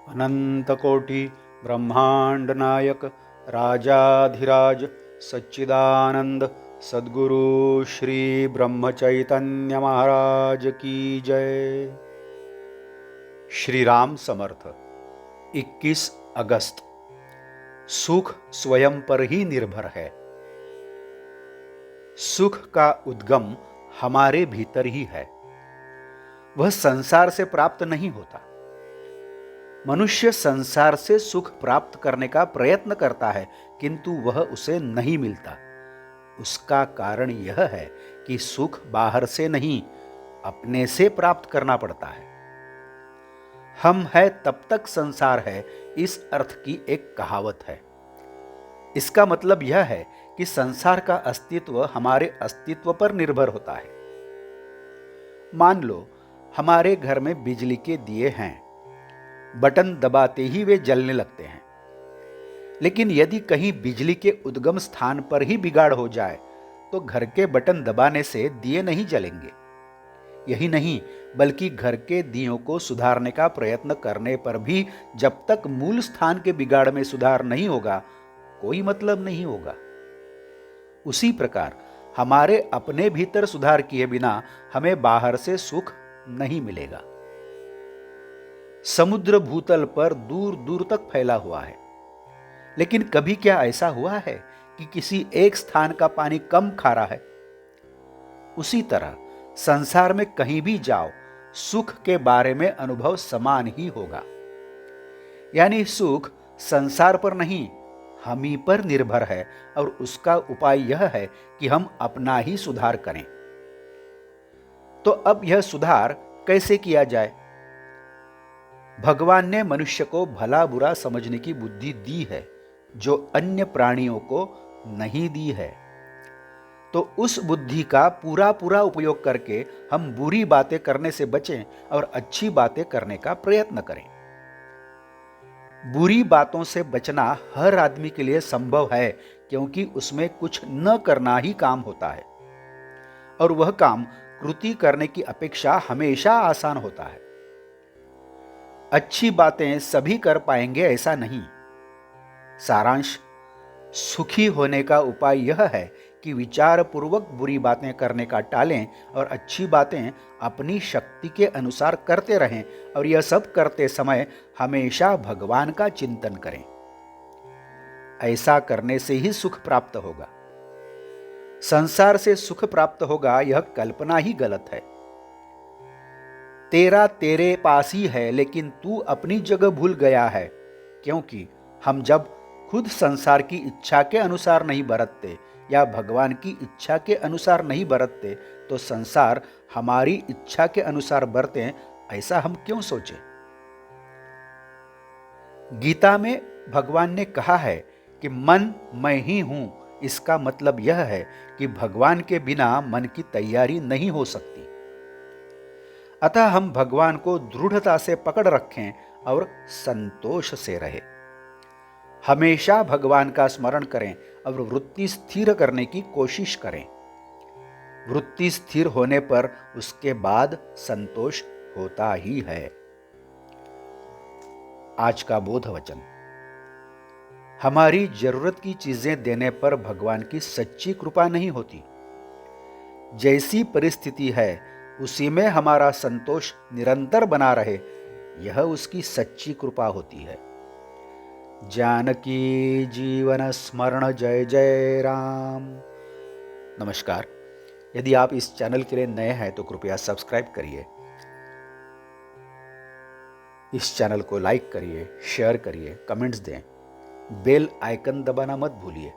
अनंतकोटि ब्रह्मांड नायक राजाधिराज सच्चिदानंद सद्गुरु श्री ब्रह्म चैतन्य महाराज की जय। श्री राम समर्थ। 21 अगस्त। सुख स्वयं पर ही निर्भर है। सुख का उद्गम हमारे भीतर ही है, वह संसार से प्राप्त नहीं होता। मनुष्य संसार से सुख प्राप्त करने का प्रयत्न करता है, किंतु वह उसे नहीं मिलता। उसका कारण यह है कि सुख बाहर से नहीं, अपने से प्राप्त करना पड़ता है। हम है तब तक संसार है, इस अर्थ की एक कहावत है। इसका मतलब यह है कि संसार का अस्तित्व हमारे अस्तित्व पर निर्भर होता है। मान लो हमारे घर में बिजली के दिए हैं, बटन दबाते ही वे जलने लगते हैं। लेकिन यदि कहीं बिजली के उद्गम स्थान पर ही बिगाड़ हो जाए तो घर के बटन दबाने से दिए नहीं जलेंगे। यही नहीं, बल्कि घर के दियों को सुधारने का प्रयत्न करने पर भी जब तक मूल स्थान के बिगाड़ में सुधार नहीं होगा, कोई मतलब नहीं होगा। उसी प्रकार हमारे अपने भीतर सुधार किए बिना हमें बाहर से सुख नहीं मिलेगा। समुद्र भूतल पर दूर दूर तक फैला हुआ है, लेकिन कभी क्या ऐसा हुआ है कि किसी एक स्थान का पानी कम खारा है? उसी तरह संसार में कहीं भी जाओ, सुख के बारे में अनुभव समान ही होगा। यानी सुख संसार पर नहीं, हम ही पर निर्भर है, और उसका उपाय यह है कि हम अपना ही सुधार करें। तो अब यह सुधार कैसे किया जाए? भगवान ने मनुष्य को भला बुरा समझने की बुद्धि दी है, जो अन्य प्राणियों को नहीं दी है। तो उस बुद्धि का पूरा पूरा उपयोग करके हम बुरी बातें करने से बचें और अच्छी बातें करने का प्रयत्न करें। बुरी बातों से बचना हर आदमी के लिए संभव है, क्योंकि उसमें कुछ न करना ही काम होता है, और वह काम कृति करने की अपेक्षा हमेशा आसान होता है। अच्छी बातें सभी कर पाएंगे ऐसा नहीं। सारांश: सुखी होने का उपाय यह है कि विचार पूर्वक बुरी बातें करने का टालें और अच्छी बातें अपनी शक्ति के अनुसार करते रहें, और यह सब करते समय हमेशा भगवान का चिंतन करें। ऐसा करने से ही सुख प्राप्त होगा। संसार से सुख प्राप्त होगा, यह कल्पना ही गलत है। तेरा तेरे पास ही है, लेकिन तू अपनी जगह भूल गया है, क्योंकि हम जब खुद संसार की इच्छा के अनुसार नहीं बरतते या भगवान की इच्छा के अनुसार नहीं बरतते, तो संसार हमारी इच्छा के अनुसार बरते, ऐसा हम क्यों सोचें? गीता में भगवान ने कहा है कि मन मैं ही हूं। इसका मतलब यह है कि भगवान के बिना मन की तैयारी नहीं हो सकती। अतः हम भगवान को दृढ़ता से पकड़ रखें और संतोष से रहें। हमेशा भगवान का स्मरण करें और वृत्ति स्थिर करने की कोशिश करें। वृत्ति स्थिर होने पर उसके बाद संतोष होता ही है। आज का बोध वचन: हमारी जरूरत की चीजें देने पर भगवान की सच्ची कृपा नहीं होती। जैसी परिस्थिति है उसी में हमारा संतोष निरंतर बना रहे, यह उसकी सच्ची कृपा होती है। जानकी जीवन स्मरण जय जय राम। नमस्कार। यदि आप इस चैनल के लिए नए हैं तो कृपया सब्सक्राइब करिए, इस चैनल को लाइक करिए, शेयर करिए, कमेंट्स दें, बेल आइकन दबाना मत भूलिए।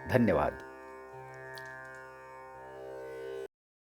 धन्यवाद।